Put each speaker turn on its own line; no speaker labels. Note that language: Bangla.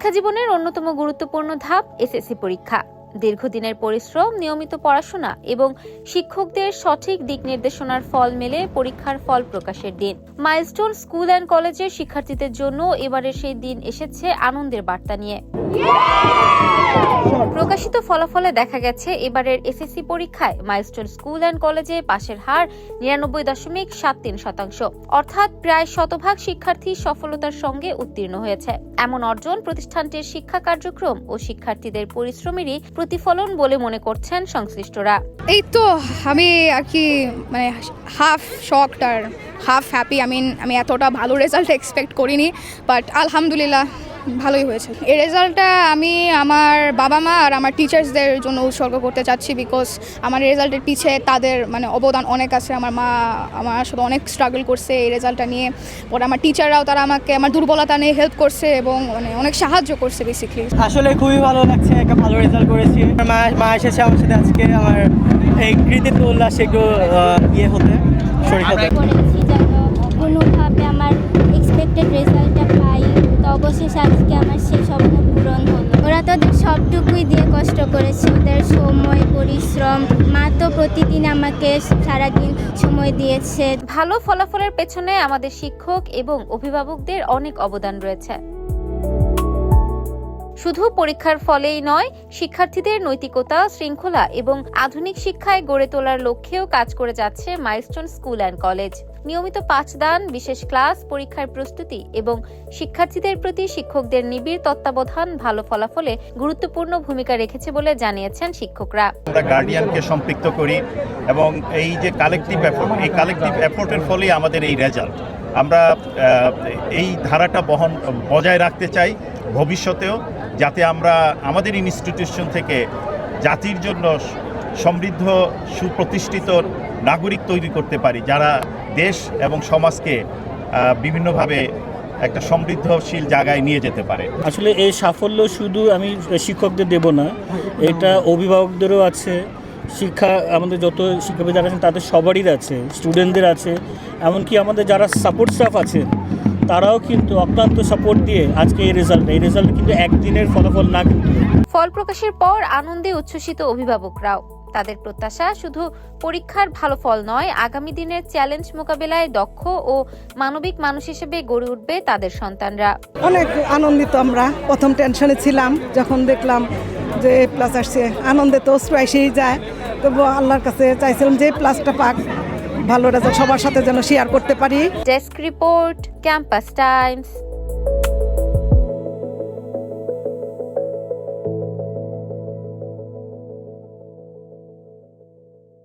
শিক্ষা জীবনের অন্যতম গুরুত্বপূর্ণ ধাপ এসএসসি পরীক্ষা। দীর্ঘদিনের পরিশ্রম, নিয়মিত পড়াশোনা এবং শিক্ষকদের সঠিক দিক নির্দেশনার ফল মেলে পরীক্ষার ফল প্রকাশের দিন। মাইলস্টোন স্কুল অ্যান্ড কলেজের শিক্ষার্থীদের জন্য এবারের সেই দিন এসেছে আনন্দের বার্তা নিয়ে। প্রকাশিত ফলাফলে দেখা গেছে এবারের এসএসসি পরীক্ষায় মাইলস্টোন স্কুল অ্যান্ড কলেজে পাশের হার 99.73%, অর্থাৎ প্রায় শতভাগ শিক্ষার্থী সফলতার সঙ্গে উত্তীর্ণ হয়েছে। এমন অর্জন প্রতিষ্ঠানটির শিক্ষা কার্যক্রম ও শিক্ষার্থীদের পরিশ্রমেরই প্রতিফলন বলে মনে করছেন সংশ্লিষ্টরা।
এই তো আমি আর কি হাফ শকড আর হাফ হ্যাপি। আমি এতটা ভালো রেজাল্ট এক্সপেক্ট করিনি, বাট আলহামদুলিল্লাহ ভালোই হয়েছে। এই রেজাল্টটা আমি আমার বাবা মা আর আমার টিচার্সদের জন্য উৎসর্গ করতে চাচ্ছি, বিকজ আমার রেজাল্টের পিছে তাদের অবদান অনেক আছে। আমার মা আমার সাথে অনেক স্ট্রাগল করছে এই রেজাল্টটা নিয়ে। পরে আমার টিচাররাও তারা আমাকে আমার দুর্বলতা নিয়ে হেল্প করছে এবং অনেক সাহায্য করছে বেসিক্যালি।
আসলে খুবই ভালো লাগছে, একটা ভালো রেজাল্ট করেছি। মা এসেছে আমার সাথে আজকে আমার এই কৃতিত্ব উল্লাস একটু হতে শরীরে
কোনোভাবে আমার এক্সপেক্টেড রেজাল্টটা পাই, তো অবশেষে আজকে আমার সেই স্বপ্ন পূরণ হলো। ওরা তো ওদের সবটুকুই দিয়ে কষ্ট করেছে, ওদের সময় পরিশ্রম। মা তো প্রতিদিন আমাকে সারাদিন সময় দিয়েছে।
ভালো ফলাফলের পেছনে আমাদের শিক্ষক এবং অভিভাবকদের অনেক অবদান রয়েছে। শুধু পরীক্ষার ফলেই নয়, শিক্ষার্থীদের নৈতিকতা, শৃঙ্খলা এবং আধুনিক শিক্ষায় গড়ে তোলার লক্ষ্যেও কাজ করে যাচ্ছে মাইলস্টোন স্কুল অ্যান্ড কলেজ। নিয়মিত পাঠদান, বিশেষ ক্লাস, পরীক্ষার প্রস্তুতি এবং শিক্ষার্থীদের প্রতি শিক্ষকদের নিবিড় তত্ত্বাবধান ভালো ফলাফলে গুরুত্বপূর্ণ ভূমিকা রেখেছে বলে জানিয়েছেন শিক্ষকরা।
আমরা গার্ডিয়ানকে সম্পৃক্ত করি এবং এই যে কালেকটিভ এফোর্ট, এই কালেকটিভ এফোর্টের ফলে আমাদের এই রেজাল্ট। আমরা এই ধারাটা বজায় রাখতে চাই ভবিষ্যতেও, যাতে আমরা আমাদের ইনস্টিটিউশন থেকে জাতির জন্য সমৃদ্ধ সুপ্রতিষ্ঠিত নাগরিক তৈরি করতে পারি, যারা দেশ এবং সমাজকে বিভিন্নভাবে একটা সমৃদ্ধশীল জায়গায় নিয়ে যেতে পারে।
আসলে এই সাফল্য শুধু আমি শিক্ষকদের দেব না, এটা অভিভাবকদেরও আছে, আমাদের যত শিক্ষাবিদ যারা আছেন তাদের সবারই আছে, স্টুডেন্টদের আছে, এমনকি আমাদের যারা সাপোর্ট স্টাফ আছেন তারাও কিন্তু অক্লান্ত সাপোর্ট দিয়ে আজকে এই রেজাল্ট কিন্তু একদিনের ফলাফল না। কিন্তু
ফল প্রকাশের পর আনন্দে উচ্ছ্বসিত অভিভাবকরাও। তাদের প্রত্যাশা শুধু পরীক্ষার ভালো ফল নয়, আগামী দিনের চ্যালেঞ্জ মোকাবেলায় দক্ষ ও মানবিক মানুষ হিসেবে গড়ে উঠবে তাদের সন্তানরা।
অনেক আনন্দিত আমরা। প্রথম টেনশনে ছিলাম, যখন দেখলাম যে প্লাস আসছে, আনন্দে তো অশ্রু এসেই যায়। তবু আল্লাহর কাছে চাইছিলাম যে প্লাসটা পাক, ভালো রেজাল্ট সবার সাথে যেন শেয়ার করতে পারি।
Desk report, campus Times.